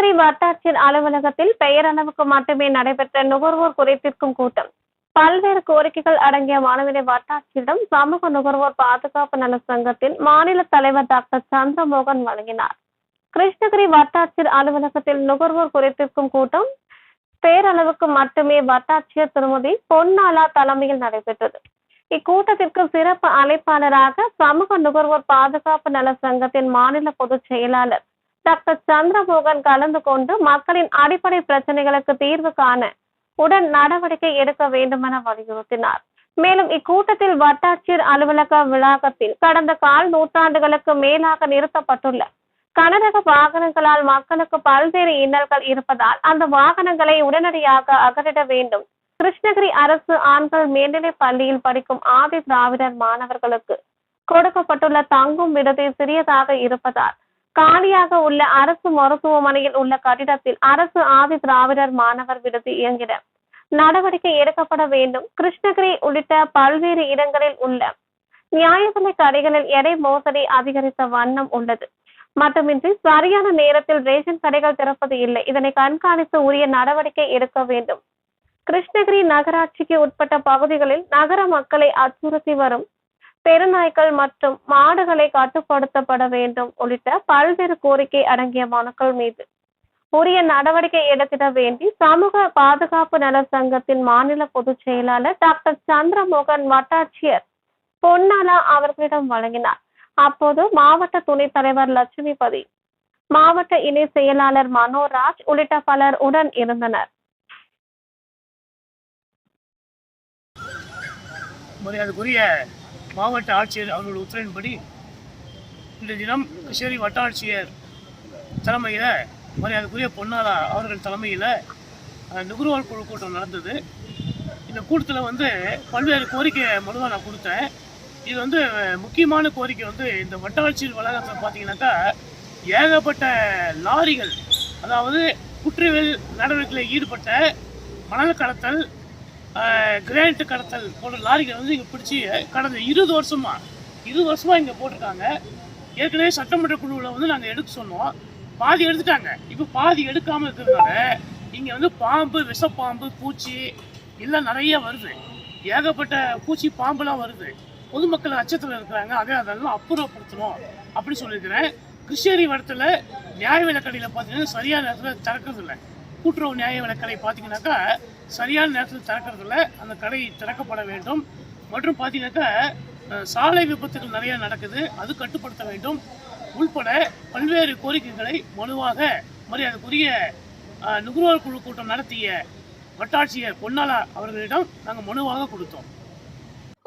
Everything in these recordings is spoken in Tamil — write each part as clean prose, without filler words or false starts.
கிருஷ்ணகிரி வட்டாட்சியர் அலுவலகத்தில் பெயரளவுக்கு மட்டுமே நடைபெற்ற நுகர்வோர் குறைதீர்க்கும் கூட்டம். பல்வேறு கோரிக்கைகள் அடங்கிய மனுவினை வட்டாட்சியரிடம் சமூக நுகர்வோர் பாதுகாப்பு நல சங்கத்தின் மாநில தலைவர் டாக்டர் சந்திரமோகன் வழங்கினார். கிருஷ்ணகிரி வட்டாட்சியர் அலுவலகத்தில் நுகர்வோர் குறைதீர்க்கும் கூட்டம் பேரளவுக்கு மட்டுமே வட்டாட்சியர் திருமதி பொன்னாலா தலைமையில் நடைபெற்றது. இக்கூட்டத்திற்கு சிறப்பு அழைப்பாளராக சமூக நுகர்வோர் பாதுகாப்பு நல சங்கத்தின் மாநில பொதுச் செயலாளர் டாக்டர் சந்திரமோகன் கலந்து கொண்டு மக்களின் அடிப்படை பிரச்சனைகளுக்கு தீர்வு காண உடன் நடவடிக்கை எடுக்க வேண்டுமென வலியுறுத்தினார். மேலும் இக்கூட்டத்தில் வட்டாட்சியர் அலுவலக வளாகத்தில் கடந்த கால் நூற்றாண்டுகளுக்கு மேலாக நிறுத்தப்பட்டுள்ள கனரக வாகனங்களால் மக்களுக்கு பல்வேறு இன்னல்கள் இருப்பதால் அந்த வாகனங்களை உடனடியாக அகற்றிட வேண்டும். கிருஷ்ணகிரி அரசு ஆண்கள் மேல்நிலைப் பள்ளியில் படிக்கும் ஆதி திராவிடர் மாணவர்களுக்கு கொடுக்கப்பட்டுள்ள தங்கும் விடுதி சிறியதாக இருப்பதால் காலியாக உள்ள அரசு மருத்துவமனையில் உள்ள கட்டிடத்தில் அரசு ஆதி திராவிடர் மாணவர் விடுதி இயங்கிட நடவடிக்கை எடுக்கப்பட வேண்டும். கிருஷ்ணகிரி உள்ளிட்ட பல்வேறு இடங்களில் உள்ள நியாய விலை கடைகளில் எடை மோசடி அதிகரித்த வண்ணம் உள்ளது. மட்டுமின்றி சரியான நேரத்தில் ரேஷன் கடைகள் திறப்பது இல்லை. இதனை கண்காணித்து உரிய நடவடிக்கை எடுக்க வேண்டும். கிருஷ்ணகிரி நகராட்சிக்கு உட்பட்ட பகுதிகளில் நகர மக்களை அச்சுறுத்தி வரும் தெருநாய்கள் மற்றும் மாடுகளை கட்டுப்படுத்தப்பட வேண்டும் உள்ளிட்ட பல்வேறு கோரிக்கை அடங்கிய மனுக்கள் மீது உரிய நடவடிக்கை எடுத்திட வேண்டி சமூக பாதுகாப்பு நல சங்கத்தின் மாநில பொதுச் செயலாளர் டாக்டர் சந்திரமோகன் வட்டாட்சியர் பொன்னாலா அவர்களிடம் வழங்கினார். அப்போது மாவட்ட துணைத் தலைவர் லட்சுமிபதி, மாவட்ட இணை செயலாளர் மனோராஜ் உள்ளிட்ட பலர் உடன் இருந்தனர். மரியாதைக்குரிய மாவட்ட ஆட்சியர் அவர்களுடைய உத்தரவின்படி இன்றைய தினம் கிருஷ்ணகிரி வட்டாட்சியர் தலைமையில் மரியாதைக்குரிய பொன்னாலா அவர்கள் தலைமையில் நுகர்வோர் குழு கூட்டம் நடந்தது. இந்த கூட்டத்தில் பல்வேறு கோரிக்கை மனுவை நான் கொடுத்தேன். இது முக்கியமான கோரிக்கை இந்த வட்டாட்சியர் வளாகத்தில் பார்த்தீங்கன்னாக்கா ஏகப்பட்ட லாரிகள், அதாவது குற்றவியல் நடவடிக்கையில் ஈடுபட்ட மணல் கடத்தல், கிரானைட் கடத்தல் போன்ற லாரிகள் இங்கே பிடிச்சி கடந்த 20 வருஷமா இங்கே போட்டிருக்காங்க. ஏற்கனவே சட்டமன்ற குழுவில் நாங்கள் எடுக்க சொன்னோம், பாதி எடுத்துட்டாங்க. இப்போ பாதி எடுக்காமல் இருக்கிறதுனால இங்கே பாம்பு, விஷப்பாம்பு, பூச்சி எல்லாம் நிறைய வருது. ஏகப்பட்ட பூச்சி, பாம்புலாம் வருது. பொதுமக்கள் அச்சத்தில் இருக்கிறாங்க. அதெல்லாம் அப்புறப்படுத்தணும் அப்படின்னு சொல்லியிருக்கிறேன். கிருஷ்ணகிரி வட்டத்தில் நியாய விலைக்கடையில் பார்த்தீங்கன்னா சரியான நேரத்தில் திறக்கிறதில்ல. கூட்டுறவு நியாய விலைக்கடை பார்த்தீங்கன்னாக்கா சரியான நேரத்தில் திறக்கிறதில்ல. அந்த கடை திறக்கப்பட வேண்டும். மற்றும் பார்த்தீங்கன்னாக்கா சாலை விபத்துகள் நிறைய நடக்குது, அது கட்டுப்படுத்த வேண்டும் உள்பட பல்வேறு கோரிக்கைகளை மனுவாக மரியாதைக்குரிய நுகர்வோர் குழு கூட்டம் நடத்திய வட்டாட்சியர் பொன்னாலா அவர்களிடம் நாங்கள் மனுவாக கொடுத்தோம்.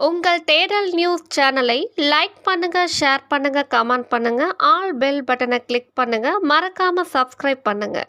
உங்கள் தேடல் நியூஸ் சேனலை லைக் பண்ணுங்க, ஷேர் பண்ணுங்க, கமெண்ட் பண்ணுங்க, ஆல் பெல் பட்டனை கிளிக் பண்ணுங்க, மறக்காம சப்ஸ்கிரைப் பண்ணுங்க.